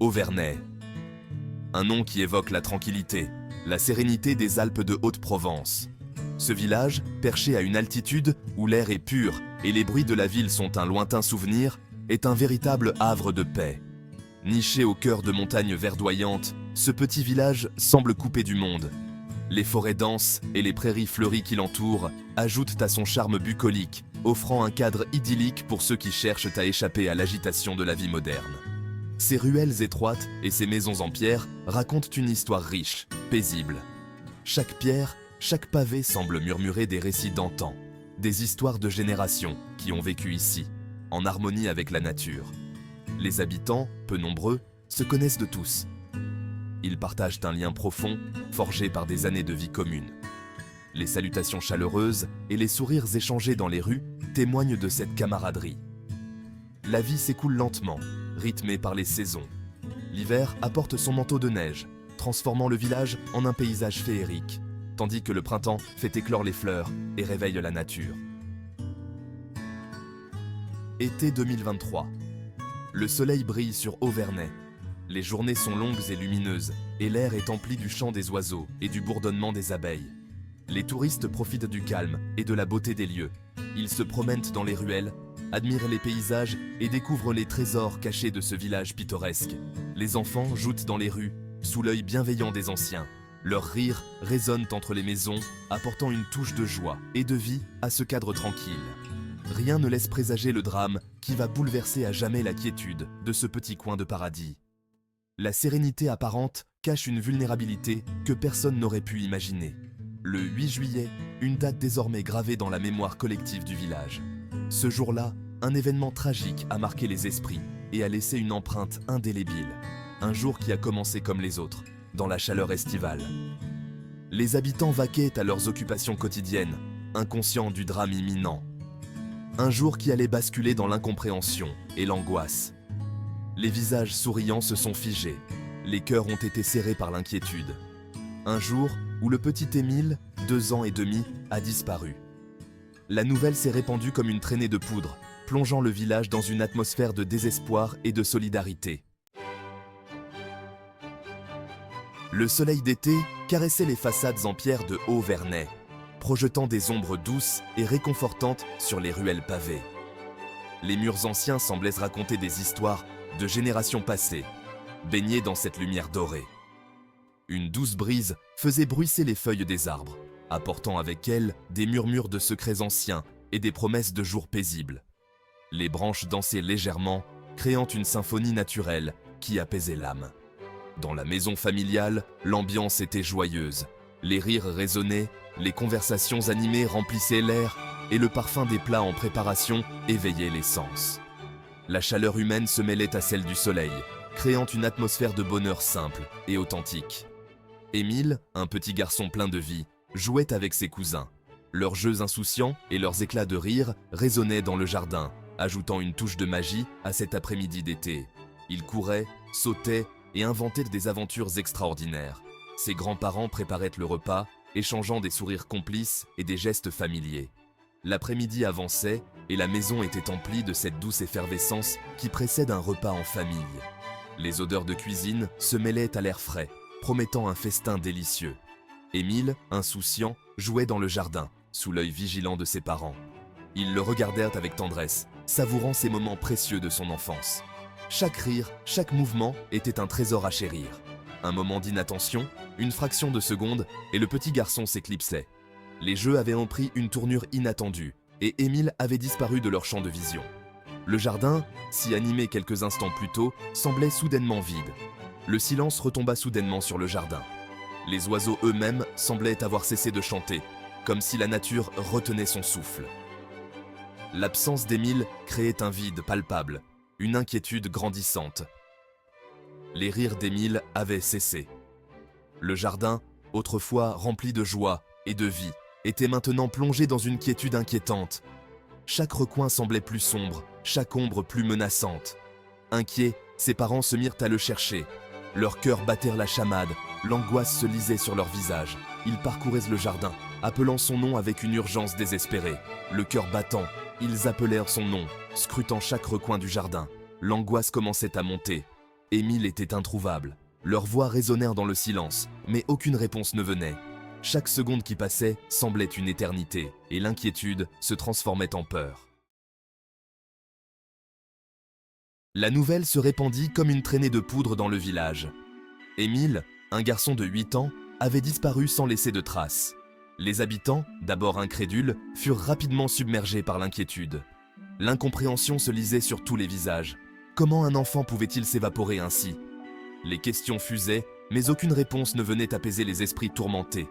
Auvernais. Un nom qui évoque la tranquillité, la sérénité des Alpes de Haute-Provence. Ce village, perché à une altitude où l'air est pur et les bruits de la ville sont un lointain souvenir, est un véritable havre de paix. Niché au cœur de montagnes verdoyantes, ce petit village semble coupé du monde. Les forêts denses et les prairies fleuries qui l'entourent ajoutent à son charme bucolique, offrant un cadre idyllique pour ceux qui cherchent à échapper à l'agitation de la vie moderne. Ces ruelles étroites et ces maisons en pierre racontent une histoire riche, paisible. Chaque pierre, chaque pavé semble murmurer des récits d'antan, des histoires de générations qui ont vécu ici, en harmonie avec la nature. Les habitants, peu nombreux, se connaissent de tous. Ils partagent un lien profond, forgé par des années de vie commune. Les salutations chaleureuses et les sourires échangés dans les rues témoignent de cette camaraderie. La vie s'écoule lentement, rythmée par les saisons. L'hiver apporte son manteau de neige, transformant le village en un paysage féerique, tandis que le printemps fait éclore les fleurs et réveille la nature. Été 2023. Le soleil brille sur Auvernais. Les journées sont longues et lumineuses, et l'air est empli du chant des oiseaux et du bourdonnement des abeilles. Les touristes profitent du calme et de la beauté des lieux. Ils se promènent dans les ruelles, admirent les paysages et découvrent les trésors cachés de ce village pittoresque. Les enfants jouent dans les rues, sous l'œil bienveillant des anciens. Leurs rires résonnent entre les maisons, apportant une touche de joie et de vie à ce cadre tranquille. Rien ne laisse présager le drame qui va bouleverser à jamais la quiétude de ce petit coin de paradis. La sérénité apparente cache une vulnérabilité que personne n'aurait pu imaginer. Le 8 juillet, une date désormais gravée dans la mémoire collective du village. Ce jour-là, un événement tragique a marqué les esprits et a laissé une empreinte indélébile. Un jour qui a commencé comme les autres, dans la chaleur estivale. Les habitants vaquaient à leurs occupations quotidiennes, inconscients du drame imminent. Un jour qui allait basculer dans l'incompréhension et l'angoisse. Les visages souriants se sont figés, les cœurs ont été serrés par l'inquiétude. Un jour où le petit Émile, 2 ans et demi, a disparu. La nouvelle s'est répandue comme une traînée de poudre, plongeant le village dans une atmosphère de désespoir et de solidarité. Le soleil d'été caressait les façades en pierre de Auvernais, projetant des ombres douces et réconfortantes sur les ruelles pavées. Les murs anciens semblaient raconter des histoires de générations passées, baignées dans cette lumière dorée. Une douce brise faisait bruisser les feuilles des arbres, apportant avec elle des murmures de secrets anciens et des promesses de jours paisibles. Les branches dansaient légèrement, créant une symphonie naturelle qui apaisait l'âme. Dans la maison familiale, l'ambiance était joyeuse. Les rires résonnaient, les conversations animées remplissaient l'air et le parfum des plats en préparation éveillait les sens. La chaleur humaine se mêlait à celle du soleil, créant une atmosphère de bonheur simple et authentique. Émile, un petit garçon plein de vie, jouait avec ses cousins. Leurs jeux insouciants et leurs éclats de rire résonnaient dans le jardin, ajoutant une touche de magie à cet après-midi d'été. Ils couraient, sautaient et inventaient des aventures extraordinaires. Ses grands-parents préparaient le repas, échangeant des sourires complices et des gestes familiers. L'après-midi avançait et la maison était emplie de cette douce effervescence qui précède un repas en famille. Les odeurs de cuisine se mêlaient à l'air frais, promettant un festin délicieux. Émile, insouciant, jouait dans le jardin, sous l'œil vigilant de ses parents. Ils le regardèrent avec tendresse, savourant ces moments précieux de son enfance. Chaque rire, chaque mouvement était un trésor à chérir. Un moment d'inattention, une fraction de seconde, et le petit garçon s'éclipsait. Les jeux avaient pris une tournure inattendue, et Émile avait disparu de leur champ de vision. Le jardin, si animé quelques instants plus tôt, semblait soudainement vide. Le silence retomba soudainement sur le jardin. Les oiseaux eux-mêmes semblaient avoir cessé de chanter, comme si la nature retenait son souffle. L'absence d'Émile créait un vide palpable, une inquiétude grandissante. Les rires d'Émile avaient cessé. Le jardin, autrefois rempli de joie et de vie, était maintenant plongé dans une quiétude inquiétante. Chaque recoin semblait plus sombre, chaque ombre plus menaçante. Inquiets, ses parents se mirent à le chercher. Leurs cœurs battèrent la chamade, l'angoisse se lisait sur leurs visages. Ils parcouraient le jardin, appelant son nom avec une urgence désespérée. Le cœur battant, ils appelèrent son nom, scrutant chaque recoin du jardin. L'angoisse commençait à monter. Émile était introuvable. Leurs voix résonnèrent dans le silence, mais aucune réponse ne venait. Chaque seconde qui passait semblait une éternité, et l'inquiétude se transformait en peur. La nouvelle se répandit comme une traînée de poudre dans le village. Émile, un garçon de 8 ans, avait disparu sans laisser de traces. Les habitants, d'abord incrédules, furent rapidement submergés par l'inquiétude. L'incompréhension se lisait sur tous les visages. Comment un enfant pouvait-il s'évaporer ainsi? Les questions fusaient, mais aucune réponse ne venait apaiser les esprits tourmentés.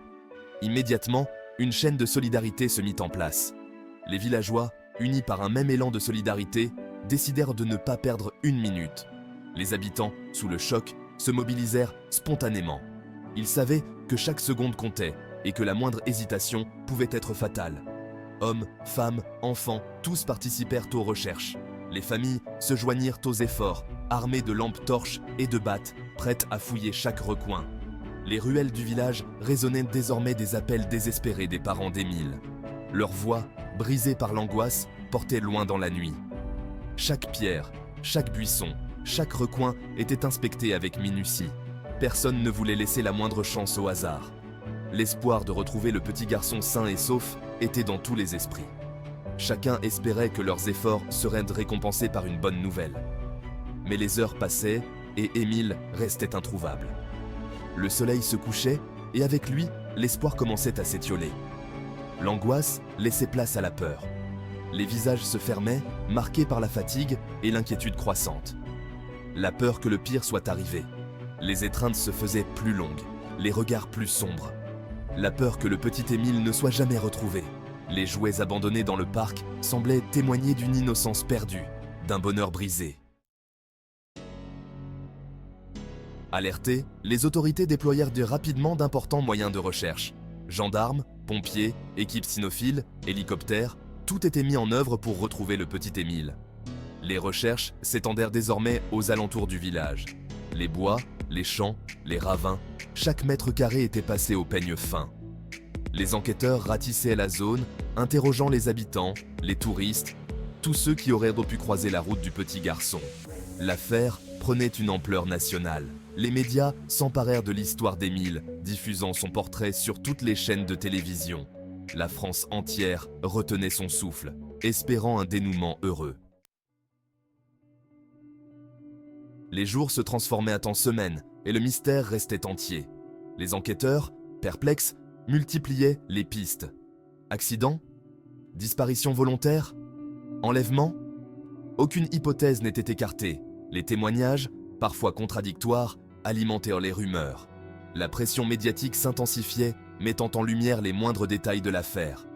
Immédiatement, une chaîne de solidarité se mit en place. Les villageois, unis par un même élan de solidarité, décidèrent de ne pas perdre une minute. Les habitants, sous le choc, se mobilisèrent spontanément. Ils savaient que chaque seconde comptait et que la moindre hésitation pouvait être fatale. Hommes, femmes, enfants, tous participèrent aux recherches. Les familles se joignirent aux efforts, armées de lampes torches et de battes, prêtes à fouiller chaque recoin. Les ruelles du village résonnaient désormais des appels désespérés des parents d'Émile. Leurs voix, brisées par l'angoisse, portaient loin dans la nuit. Chaque pierre, chaque buisson, chaque recoin était inspecté avec minutie. Personne ne voulait laisser la moindre chance au hasard. L'espoir de retrouver le petit garçon sain et sauf était dans tous les esprits. Chacun espérait que leurs efforts seraient récompensés par une bonne nouvelle. Mais les heures passaient et Émile restait introuvable. Le soleil se couchait et avec lui, l'espoir commençait à s'étioler. L'angoisse laissait place à la peur. Les visages se fermaient, marqués par la fatigue et l'inquiétude croissante. La peur que le pire soit arrivé. Les étreintes se faisaient plus longues, les regards plus sombres. La peur que le petit Émile ne soit jamais retrouvé. Les jouets abandonnés dans le parc semblaient témoigner d'une innocence perdue, d'un bonheur brisé. Alertés, les autorités déployèrent rapidement d'importants moyens de recherche. Gendarmes, pompiers, équipes cynophiles, hélicoptères, tout était mis en œuvre pour retrouver le petit Émile. Les recherches s'étendèrent désormais aux alentours du village. Les bois, les champs, les ravins, chaque mètre carré était passé au peigne fin. Les enquêteurs ratissaient la zone, interrogeant les habitants, les touristes, tous ceux qui auraient pu croiser la route du petit garçon. L'affaire prenait une ampleur nationale. Les médias s'emparèrent de l'histoire d'Émile, diffusant son portrait sur toutes les chaînes de télévision. La France entière retenait son souffle, espérant un dénouement heureux. Les jours se transformaient en semaines et le mystère restait entier. Les enquêteurs, perplexes, multipliaient les pistes. Accident? Disparition volontaire? Enlèvement? Aucune hypothèse n'était écartée. Les témoignages, parfois contradictoires, alimentèrent les rumeurs. La pression médiatique s'intensifiait, mettant en lumière les moindres détails de l'affaire.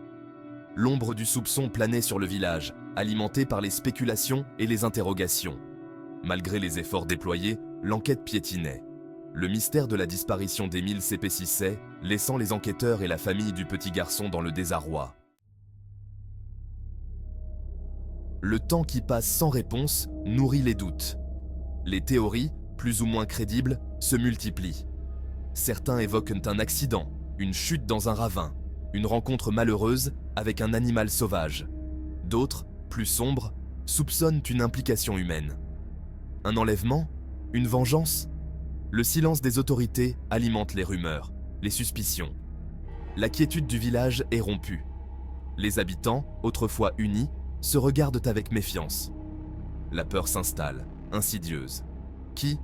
L'ombre du soupçon planait sur le village, alimentée par les spéculations et les interrogations. Malgré les efforts déployés, l'enquête piétinait. Le mystère de la disparition d'Émile s'épaississait, laissant les enquêteurs et la famille du petit garçon dans le désarroi. Le temps qui passe sans réponse nourrit les doutes. Les théories, plus ou moins crédibles, se multiplient. Certains évoquent un accident, une chute dans un ravin, une rencontre malheureuse avec un animal sauvage. D'autres, plus sombres, soupçonnent une implication humaine. Un enlèvement? Une vengeance? Le silence des autorités alimente les rumeurs, les suspicions. La quiétude du village est rompue. Les habitants, autrefois unis, se regardent avec méfiance. La peur s'installe, insidieuse. Qui,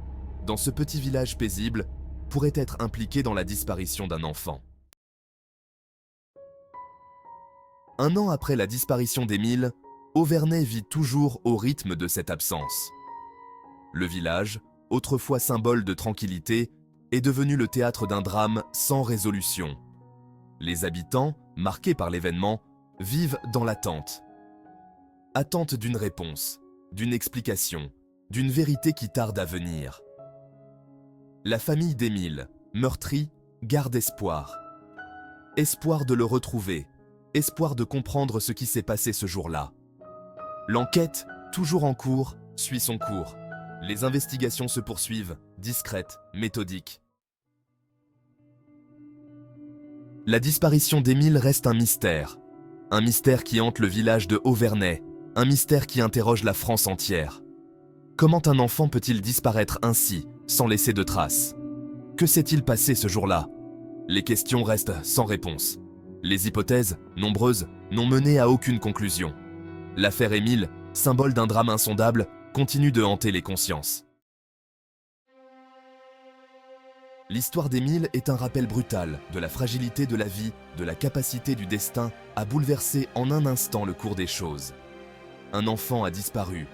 dans ce petit village paisible, pourrait être impliqué dans la disparition d'un enfant? Un an après la disparition d'Émile, Auvernais vit toujours au rythme de cette absence. Le village, autrefois symbole de tranquillité, est devenu le théâtre d'un drame sans résolution. Les habitants, marqués par l'événement, vivent dans l'attente. Attente d'une réponse, d'une explication, d'une vérité qui tarde à venir. La famille d'Émile, meurtrie, garde espoir. Espoir de le retrouver, espoir de comprendre ce qui s'est passé ce jour-là. L'enquête, toujours en cours, suit son cours. Les investigations se poursuivent, discrètes, méthodiques. La disparition d'Émile reste un mystère qui hante le village de Auvernais, un mystère qui interroge la France entière. Comment un enfant peut-il disparaître ainsi, sans laisser de traces? Que s'est-il passé ce jour-là? Les questions restent sans réponse. Les hypothèses, nombreuses, n'ont mené à aucune conclusion. L'affaire Émile, symbole d'un drame insondable, continue de hanter les consciences. L'histoire d'Émile est un rappel brutal de la fragilité de la vie, de la capacité du destin à bouleverser en un instant le cours des choses. Un enfant a disparu,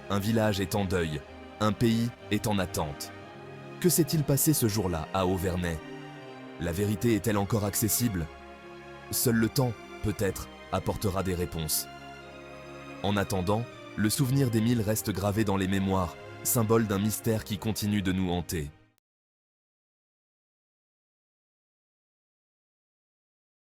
un village est en deuil, un pays est en attente. Que s'est-il passé ce jour-là à Auvernais? La vérité est-elle encore accessible? Seul le temps, peut-être, apportera des réponses. En attendant, le souvenir d'Émile reste gravé dans les mémoires, symbole d'un mystère qui continue de nous hanter.